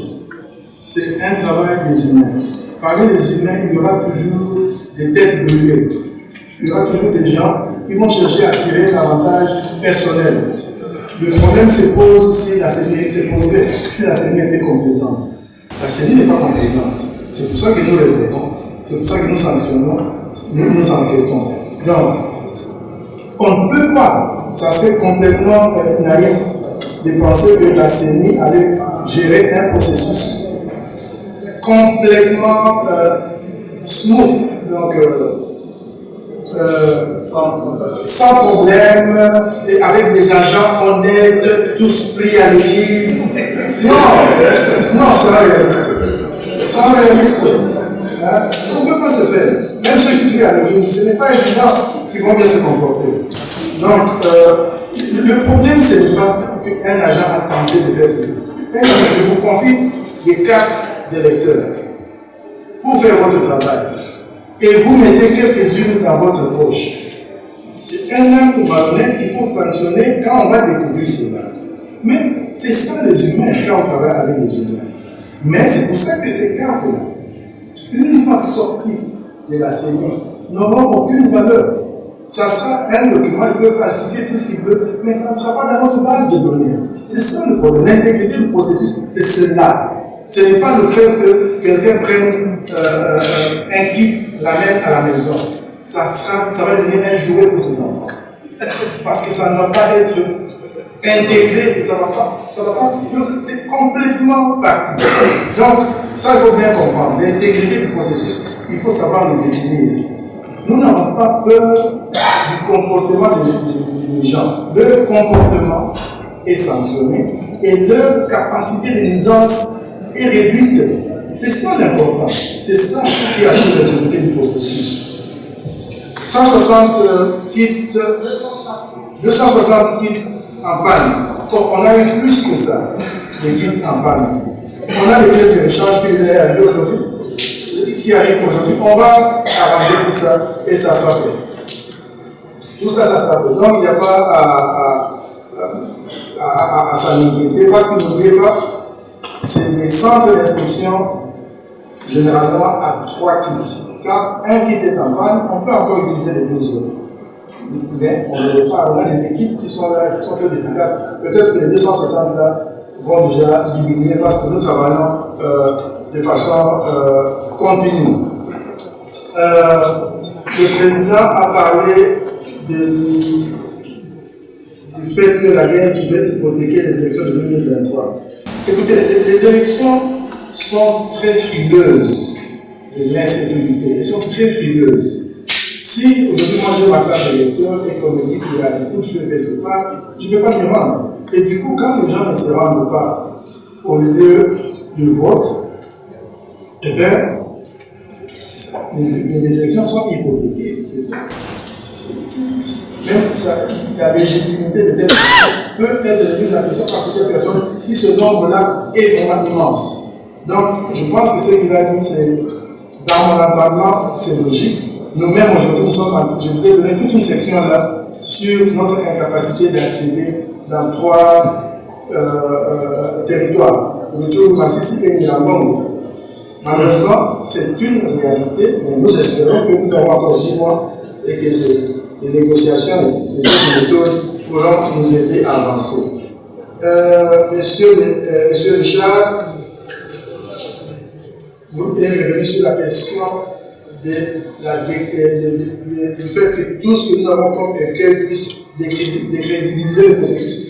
c'est un travail des humains. Parmi les humains, il y aura toujours des têtes brûlées. Il y aura toujours des gens qui vont chercher à tirer un avantage personnel. Le problème se pose si la CENI était complaisante. La CENI n'est pas complaisante. C'est pour ça que nous révélons, c'est pour ça que nous sanctionnons, nous enquêtons. Donc, on ne peut pas, ça serait complètement naïf de penser que la CENI allait gérer un processus complètement smooth, donc sans problème, et avec des agents honnêtes, tous pris à l'église. Non, c'est pas réaliste. C'est pas réaliste. Hein? Ça ne peut pas se faire. Même ceux qui prient à l'église, ce n'est pas évident qu'ils vont bien se comporter. Donc, le problème, ce n'est pas qu'un agent a tenté de faire ceci. Je vous confie des cartes d'électeurs pour faire votre travail. Et vous mettez quelques-unes dans votre poche. C'est un acte malhonnête qu'il faut sanctionner quand on va découvrir cela. Mais c'est ça les humains quand on travaille avec les humains. Mais c'est pour ça que ces cartes-là, une fois sorties de la CENI, n'auront aucune valeur. Ça sera un document, il peut falsifier tout ce qu'il veut, mais ça ne sera pas dans notre base de données. C'est ça le problème. L'intégrité du processus, c'est cela. Ce n'est pas le fait que quelqu'un prenne un kit, l'amène à la maison. Ça va devenir un jouet pour ses enfants. Parce que ça ne va pas être intégré, ça va pas. C'est complètement parti. Donc, ça, il faut bien comprendre. L'intégrité du processus, il faut savoir le définir. Nous n'avons pas peur du comportement des gens. Leur comportement est sanctionné et leur capacité de nuisance est réduite. C'est ça l'important. C'est ça qui assure l'intégrité du processus. 260 kits en panne. On a eu plus que ça, des kits en panne. On a les pièces de rechange qui viennent arriver aujourd'hui. Les kits qui arrivent aujourd'hui, on va arranger tout ça et ça sera fait. Tout ça sera fait. Donc il n'y a pas à s'inquiéter parce que n'oubliez pas, c'est des centres d'inscription généralement à 3 kits. Quand un kit est en panne, on peut encore utiliser les 12 autres. Mais on ne l'est pas. On a des équipes qui sont là, qui sont très efficaces. Peut-être que les 260 là vont déjà diminuer parce que nous travaillons de façon continue. Le président a parlé du fait que la guerre pouvait hypothéquer les élections de 2023. Écoutez, les élections sont très frileuses de l'insécurité. Elles sont très frileuses. Si aujourd'hui moi j'ai ma carte d'électeur et qu'on me dit qu'il y a des coups de feu quelque part, je ne vais pas me rendre. Et du coup, quand les gens ne se rendent pas au lieu de vote, eh bien, les élections sont hypothéquées. C'est ça. Même la légitimité de telle personne peut être mise en question par cette personne si ce nombre-là est vraiment immense. Donc, je pense que ce qu'il a dit, c'est, dans mon entendement, c'est logique. Nous-mêmes, aujourd'hui, je vous ai donné toute une section là sur notre incapacité d'accéder dans 3 territoires. Le Tchou, Massissi et Niambango. Malheureusement, c'est une réalité, mais nous espérons que nous avons encore 10 mois et que les négociations, les autres méthodes pourront nous aider à avancer. Monsieur Richard, vous êtes revenu sur la question du fait que tout ce que nous avons comme écueil puisse décrédibiliser le processus.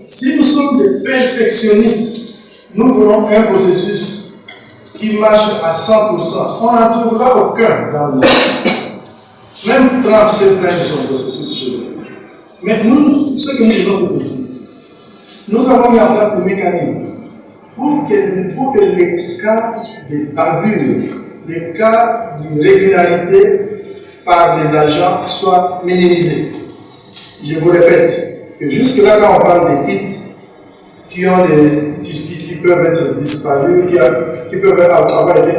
Si nous sommes des perfectionnistes, nous voulons un processus qui marche à 100%. On n'en trouvera aucun dans le monde. Même Trump s'est plaint de son processus chez lui. Mais nous, ce que nous disons, c'est ceci. Nous avons mis en place des mécanismes pour que les cas de bavure, les cas d'irrégularité par les agents soient minimisés. Je vous répète que jusque-là, quand on parle des kits qui peuvent être disparus, qui peuvent avoir été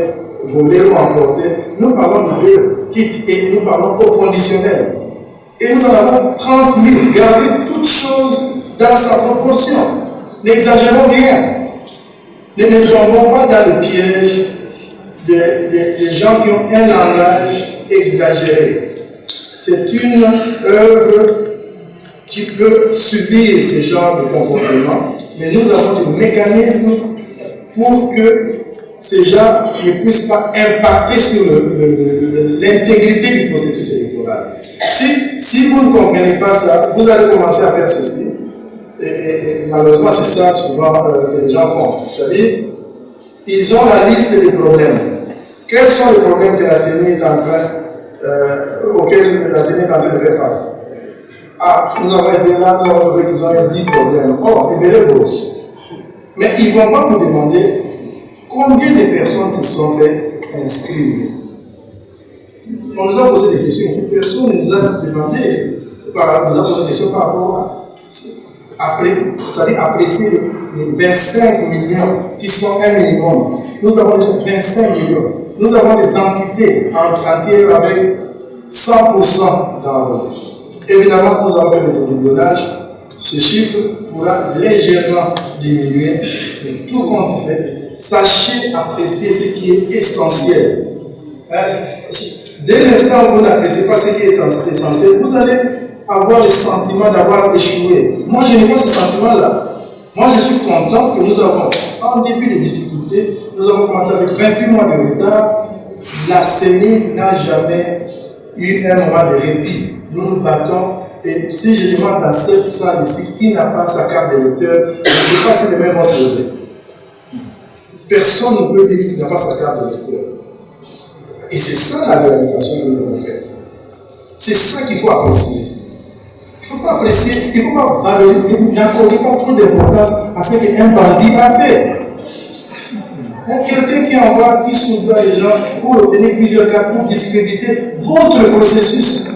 volés ou emportés, nous parlons de kits et nous parlons au conditionnel. Et nous en avons 30 000. Gardez toute chose dans sa proportion. N'exagérons rien. Ne tombons pas dans le piège des gens qui ont un langage exagéré. C'est une œuvre qui peut subir ce genre de comportement, mais nous avons des mécanismes pour que ces gens ne puissent pas impacter sur l'intégrité du processus électoral. Si vous ne comprenez pas ça, vous allez commencer à faire ceci. Et malheureusement, c'est ça souvent que les gens font. C'est-à-dire, ils ont la liste des problèmes. Quels sont les problèmes que la CENI est en train, auxquels la CENI est en train de faire face? Ah, nous avons été là, nous avons trouvé qu'ils ont 10 problèmes. Oh, et bien les boss. Mais ils ne vont pas vous demander combien de personnes se sont fait inscrire. On nous a posé des questions ici, personne ne nous a demandé, nous a posé des questions par rapport à apprécier les 25 millions qui sont un minimum. Nous avons déjà 25 millions. Nous avons des entités entières avec 100% d'envoi. Évidemment, nous avons fait le dédoublage. Ce chiffre pourra légèrement diminuer, mais tout compte fait, sachez apprécier ce qui est essentiel. Dès l'instant où vous n'appréciez pas ce qui est essentiel, vous allez avoir le sentiment d'avoir échoué. Moi, je n'ai pas ce sentiment-là. Moi, je suis content que nous avons, en début des difficultés, nous avons commencé avec 28 mois de retard. La CENI n'a jamais eu un moment de répit. Nous nous battons. Et si je demande dans cette salle ici qui n'a pas sa carte d'électeur, je ne sais pas si les mains vont se lever. Personne ne peut dire qu'il n'a pas sa carte d'électeur. Et c'est ça la réalisation que nous avons faite. C'est ça qu'il faut apprécier. Il ne faut pas apprécier, il ne faut pas valoriser, n'accorder pas trop d'importance à ce qu'un bandit a fait. Quelqu'un qui envoie, qui soudoie les gens pour obtenir plusieurs cartes, pour discréditer votre processus.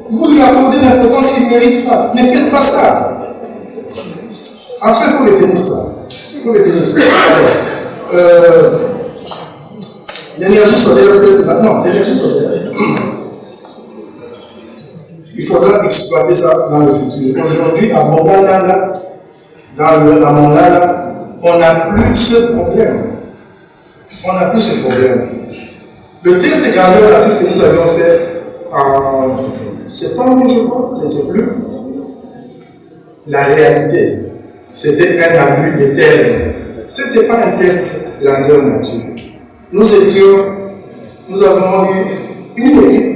Vous lui accordez l'importance qu'il ne mérite pas. Ne faites pas ça. Après, il faut retenir ça. Il faut retenir ça. L'énergie solaire, non, l'énergie solaire. Il faudra exploiter ça dans le futur. Aujourd'hui, à Mongala, dans Mongala, on n'a plus ce problème. On n'a plus ce problème. Le test de grandeur nature que nous avions fait en septembre, je crois, je ne sais plus, la réalité, c'était un abus de terme. Ce n'était pas un test de grandeur nature. Nous avons eu une équipe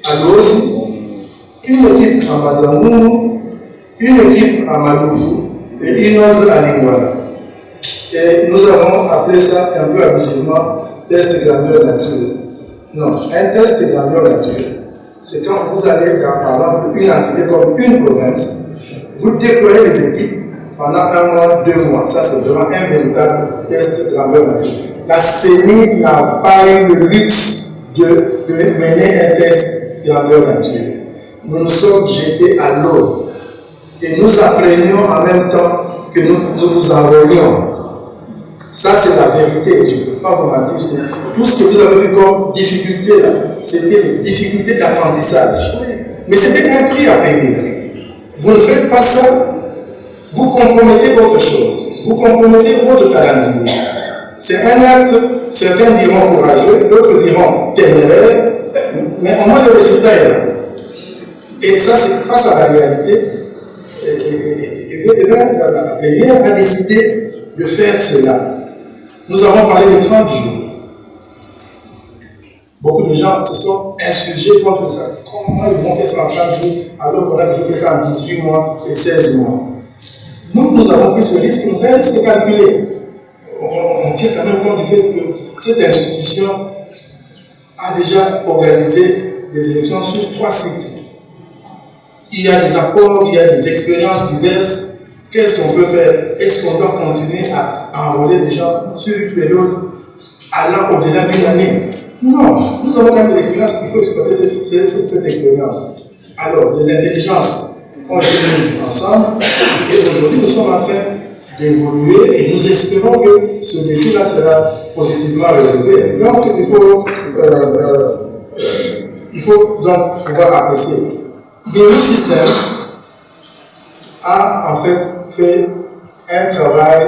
à Gossi, une équipe à Mazamou, une équipe à Maloubou et une autre à Lingwala. Et nous avons appelé ça un peu abusivement test de grandeur nature. Non, un test de grandeur nature, c'est quand vous allez dans, par exemple, une entité comme une province, vous déployez les équipes pendant 1 mois, 2 mois. Ça, c'est vraiment un véritable test de grandeur nature. La CENI n'a pas eu le luxe de mener un test grandeur nature. Nous nous sommes jetés à l'eau et nous apprenions en même temps que nous vous enrôlions. Ça, c'est la vérité. Je ne peux pas vous mentir. Tout ce que vous avez vu comme difficulté, c'était une difficulté d'apprentissage. Mais c'était un prix à payer. Vous ne faites pas ça, vous compromettez votre chose. Vous compromettez votre calendrier. C'est un acte, certains diront courageux, d'autres diront téméraire, mais au moins le résultat est là. Et ça, c'est face à la réalité. Et la plénière a décidé de faire cela. Nous avons parlé de 30 jours. Beaucoup de gens se sont insurgés contre ça. Comment ils vont faire ça en 30 jours alors qu'on a déjà fait ça en 18 mois et 16 mois? Nous avons pris ce risque, nous avons un risque calculé. On tient quand même compte du fait que cette institution a déjà organisé des élections sur 3 cycles. Il y a des apports, il y a des expériences diverses. Qu'est-ce qu'on peut faire? Est-ce qu'on doit continuer à enrôler des gens sur une période allant au-delà d'une année? Non, nous avons quand même de l'expérience, il faut exploiter cette expérience. Alors, les intelligences ont été mises ensemble et aujourd'hui nous sommes en train d'évoluer et nous espérons que ce défi-là sera positivement relevé. Donc, il faut donc pouvoir apprécier. Le système a en fait un travail.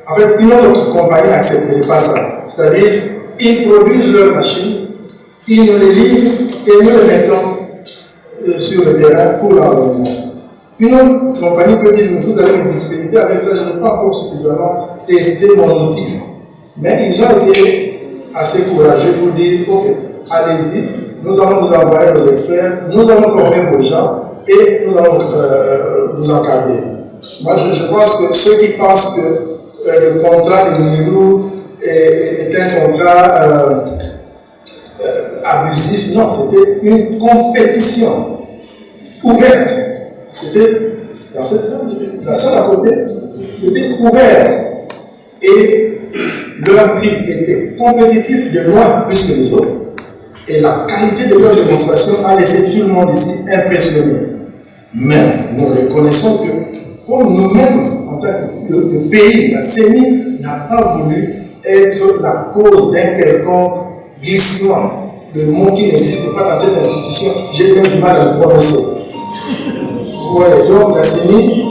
En fait, une autre compagnie n'accepterait pas ça. C'est-à-dire, ils produisent leurs machines, ils nous les livrent et nous les mettons sur le terrain pour l'environnement. Une autre compagnie peut dire, vous avez une disponibilité avec ça, je n'ai pas encore suffisamment testé mon outil. Mais ils ont été assez courageux pour dire, ok, allez-y, nous allons vous envoyer nos experts, nous allons former vos gens et nous allons vous encadrer. Moi, je pense que ceux qui pensent que le contrat de Nirou est un contrat abusif, non, c'était une compétition ouverte. C'était dans cette salle, la salle à côté, c'était ouvert. Et leur prix était compétitif de loin plus que les autres. Et la qualité de leur démonstration a laissé tout le monde ici impressionné. Mais nous reconnaissons que, comme nous-mêmes, en tant que le pays, la CENI n'a pas voulu être la cause d'un quelconque glissement. Le mot qui n'existe pas dans cette institution, j'ai bien du mal à le prononcer. Vous voyez, donc la CENI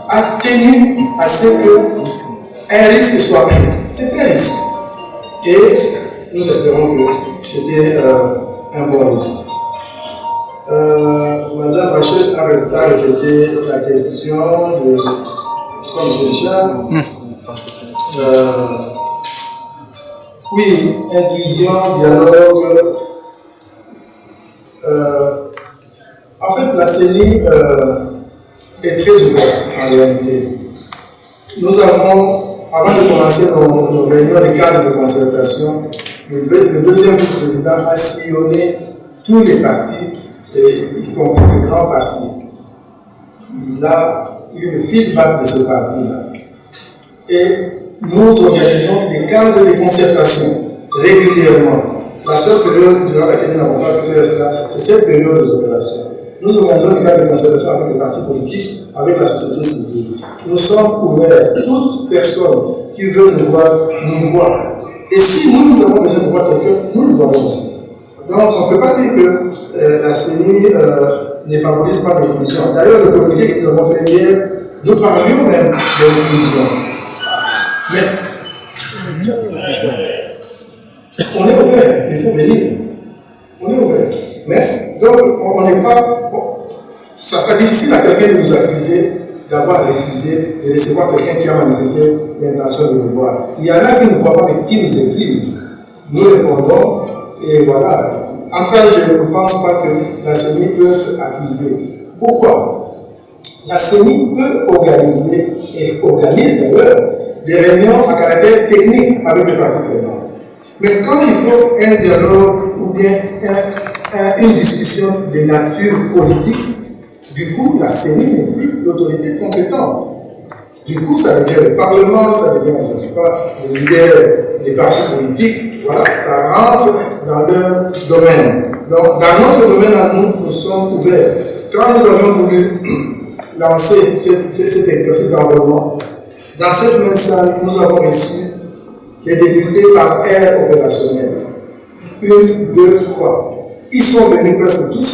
a tenu à ce qu'un risque soit pris. C'est un risque. Et nous espérons que c'était un bon risque. Madame Rachel a répété la question de comme Richard. Oui, inclusion, dialogue. En fait, la CENI est très ouverte en réalité. Nous avons, avant de commencer nos réunions de cadre de concertation, le deuxième vice-président a sillonné tous les partis, y compris les grands partis. Il a eu le feedback de ce parti-là. Et nous organisons des cadres de concertation régulièrement. La seule période durant laquelle nous n'avons pas pu faire cela, c'est cette période des opérations. Nous organisons des cadres de concertation avec les partis politiques, avec la société civile. Nous sommes ouverts. Toute personne qui veut nous voir, nous voit. Et si nous avons besoin de voir quelqu'un, nous le voyons aussi. Donc on ne peut pas dire que la CENI ne favorise pas l'inclusion. D'ailleurs, le communiqué que nous avons fait hier, nous parlions même de l'inclusion. Mais on est ouvert, il faut venir. On est ouvert. Mais donc on n'est pas. Bon, ça sera difficile à quelqu'un de nous accuser d'avoir refusé de recevoir quelqu'un qui a manifesté l'intention de nous voir. Il y en a qui ne voient pas, mais qui nous écrivent. Nous répondons, et voilà. En fait, je ne pense pas que la CENI peut être accusée. Pourquoi? La CENI peut organiser, et organise d'ailleurs, des réunions à caractère technique avec les parties prenantes. Mais quand il faut un dialogue ou bien une discussion de nature politique, du coup, la CENI n'est plus l'autorité compétente. Du coup, ça devient le Parlement, ça devient, je ne sais pas, les leaders des partis politiques Voilà, ça rentre dans leur domaine. Donc, dans notre domaine à nous, nous sommes ouverts. Quand nous avons voulu lancer cet exercice d'enrôlement, dans cette même salle, nous avons reçu les députés par aire opérationnelle. 1, 2, 3. Ils sont venus presque tous.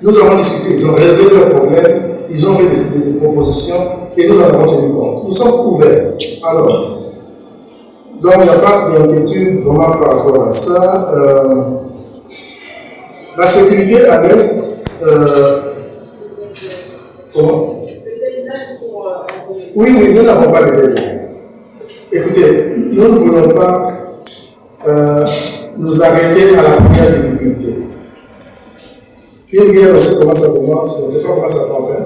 Nous avons discuté, ils ont relevé leurs problèmes, ils ont fait des propositions et nous en avons tenu compte. Nous sommes ouverts. Alors, donc il n'y a pas d'inquiétude vraiment par rapport à ça. La sécurité à l'Est, comment? Oui, nous n'avons pas de délai. Écoutez, nous ne voulons pas nous arrêter à la première difficulté. Une guerre aussi, comment ça commence, on ne sait pas comment ça prend fin.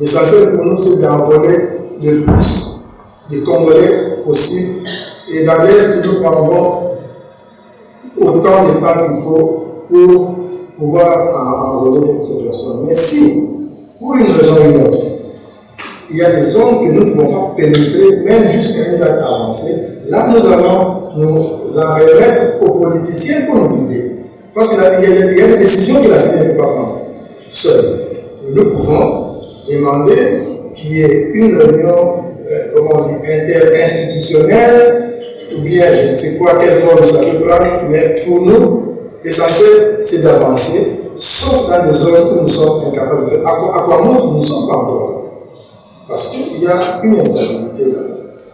L'essentiel pour nous, c'est d'envoler le plus de Congolais possible. Et dans l'Est, nous prendrons autant de temps qu'il faut pour pouvoir enrôler ces personnes. Mais si, pour une raison ou une autre, il y a des zones que nous ne pouvons pas pénétrer, même jusqu'à une date avancée, là nous allons nous en remettre aux politiciens pour nous guider. Parce qu'il y a des décisions que la CENI ne peut pas prendre seule. Nous pouvons demander qu'il y ait une réunion, comment on dit, interinstitutionnelle, ou bien je ne sais quoi, quelle forme ça peut prendre, mais pour nous, l'essentiel c'est d'avancer, sauf dans des zones où nous sommes incapables de faire. À quoi montre, nous ne sommes pas encore là. Parce qu'il y a une instabilité là.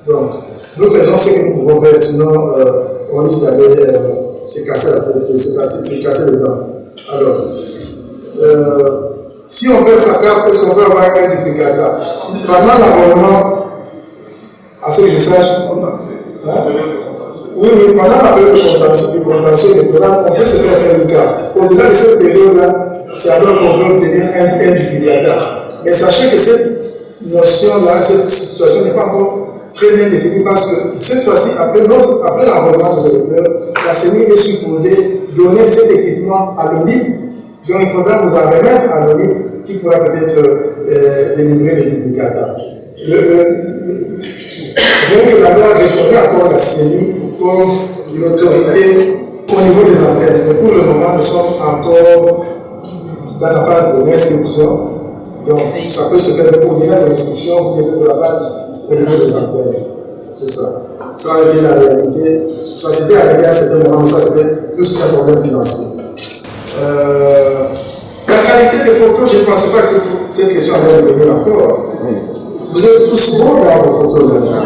Donc, nous faisons ce que nous pouvons faire, sinon on risque d'aller se casser la tête, se casser les dents. Alors, si on perd sa carte, est-ce qu'on peut avoir un duplicata? Pendant l'enrôlement, à ce que je sache, oui, pendant la période de contentieux électoral, on peut se faire une carte. Au-delà de cette période-là, c'est alors qu'on peut obtenir un duplicata. Mais sachez que cette notion-là, cette situation n'est pas encore très bien définie parce que cette fois-ci, après l'enrôlement des électeurs, la CENI est supposée donner cet équipement à l'ONIP. Donc il faudra vous en remettre à l'ONIP qui pourra peut-être délivrer les duplicata. Donc la loi reconnaît encore la CENI comme l'autorité au niveau des antennes. Mais pour le moment, nous sommes encore dans la phase de l'instruction. Donc ça peut se faire au-delà de l'instruction, vous devez faire la phase au niveau des antennes. C'est ça. Ça a été la réalité. Ça c'était arrêté à un certain moment, mais ça c'était plus qu'un problème financier. La qualité des photos, je ne pensais pas que cette question allait revenir encore. Vous êtes tous bons dans vos photos maintenant.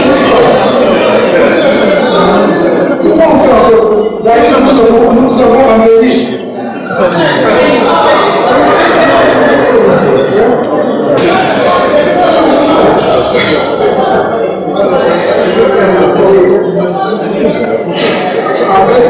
N'est-ce pas? Comment on peut encore? D'ailleurs, nous avons amené. En fait,